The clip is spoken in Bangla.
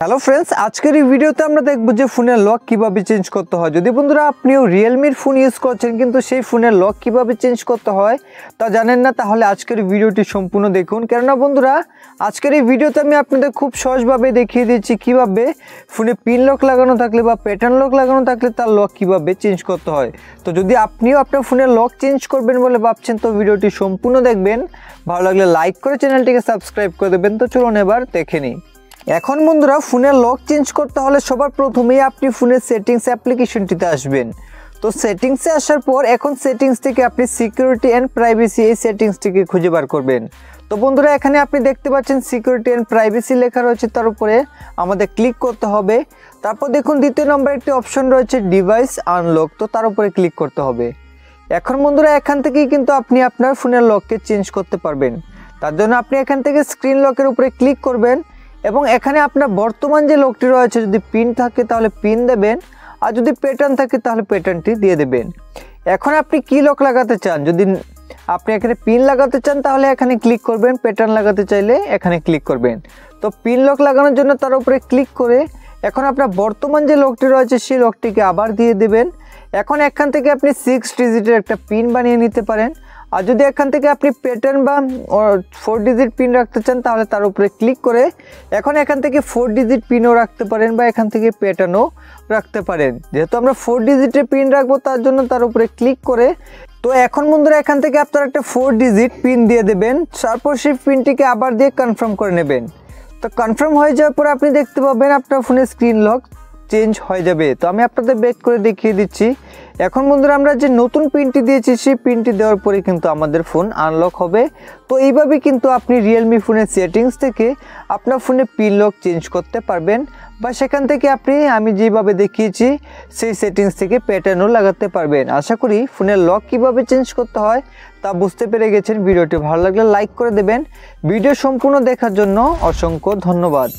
হ্যালো ফ্রেন্ডস, আজকের এই ভিডিওতে আমরা দেখব যে ফোনের লক কিভাবে চেঞ্জ করতে হয়। যদি বন্ধুরা আপনিও রিয়েলমির ফোন ইউজ করছেন কিন্তু সেই ফোনের লক কিভাবে চেঞ্জ করতে হয় তা জানেন না, তাহলে আজকের ভিডিওটি সম্পূর্ণ দেখুন। কেননা বন্ধুরা আজকের এই ভিডিওতে আমি আপনাদের খুব সহজভাবে দেখিয়ে দিচ্ছি কিভাবে ফোনে পিন লক লাগানো থাকলে বা প্যাটার্ন লক লাগানো থাকলে তার লক কিভাবে চেঞ্জ করতে হয়। তো যদি আপনিও আপনার ফোনের লক চেঞ্জ করবেন বলে ভাবছেন তো ভিডিওটি সম্পূর্ণ দেখবেন। ভালো লাগলে লাইক করে চ্যানেলটিকে সাবস্ক্রাইব করে দেবেন। তো চলুন এবার দেখে নিই। এখন বন্ধুরা ফোনের লক চেঞ্জ করতে হলে সবার প্রথমেই আপনি ফোনের সেটিংস অ্যাপ্লিকেশনটিতে আসবেন। তো সেটিংসে আসার পর এখন সেটিংস থেকে আপনি সিকিউরিটি অ্যান্ড প্রাইভেসি এই সেটিংসটিকে খুঁজে বার করবেন। তো বন্ধুরা এখানে আপনি দেখতে পাচ্ছেন সিকিউরিটি অ্যান্ড প্রাইভেসি লেখা রয়েছে, তার উপরে আমাদের ক্লিক করতে হবে। তারপর দেখুন দ্বিতীয় নম্বরে একটি অপশন রয়েছে ডিভাইস আনলক, তো তার উপরে ক্লিক করতে হবে। এখন বন্ধুরা এখান থেকেই কিন্তু আপনি আপনার ফোনের লককে চেঞ্জ করতে পারবেন। তার জন্য আপনি এখান থেকে স্ক্রিন লকের উপরে ক্লিক করবেন এবং এখানে আপনার বর্তমান যে লকটি রয়েছে যদি পিন থাকে তাহলে পিন দেবেন, আর যদি প্যাটার্ন থাকে তাহলে প্যাটার্নটি দিয়ে দেবেন। এখন আপনি কি লক লাগাতে চান, যদি আপনি এখানে পিন লাগাতে চান তাহলে এখানে ক্লিক করবেন, প্যাটার্ন লাগাতে চাইলে এখানে ক্লিক করবেন। তো পিন লক লাগানোর জন্য তার উপরে ক্লিক করে এখন আপনার বর্তমান যে লকটি রয়েছে সেই লকটিকে আবার দিয়ে দেবেন। এখন এখান থেকে আপনি 6 ডিজিটের একটা পিন বানিয়ে নিতে পারেন, আর যদি এখান থেকে আপনি প্যাটার্ন বা 4 ডিজিট পিন রাখতে চান তাহলে তার উপরে ক্লিক করে এখন এখান থেকে 4 ডিজিট পিনও রাখতে পারেন বা এখান থেকে প্যাটার্নও রাখতে পারেন। যেহেতু আমরা 4 ডিজিটের পিন রাখবো তার জন্য তার উপরে ক্লিক করে তো এখন বন্ধুরা এখান থেকে আপনারা একটা 4 ডিজিট পিন দিয়ে দেবেন। তারপর সেই পিনটিকে আবার দিয়ে কনফার্ম করে নেবেন। তো কনফার্ম হয়ে যাওয়ার পর আপনি দেখতে পাবেন আপনার ফোনের স্ক্রিন লক চেঞ্জ হয়ে যাবে। তো আমি আপনাদের ব্যাক করে দেখিয়ে দিচ্ছি। এখন বন্ধুরা আমরা যে নতুন পিনটি দিয়েছি সেই পিনটি দেওয়ার পরে কিন্তু আমাদের ফোন আনলক হবে। তো এইভাবে কিন্তু আপনি রিয়েলমি ফোনের সেটিংস থেকে আপনার ফোনে পিন লক চেঞ্জ করতে পারবেন, বা সেখান থেকে আপনি আমি যেভাবে দেখিয়েছি সেই সেটিংস থেকে প্যাটার্নও লাগাতে পারবেন। আশা করি ফোনের লক কিভাবে চেঞ্জ করতে হয় তা বুঝতে পেরে গেছেন। ভিডিওটি ভালো লাগলে লাইক করে দেবেন। ভিডিও সম্পূর্ণ দেখার জন্য অসংখ্য ধন্যবাদ।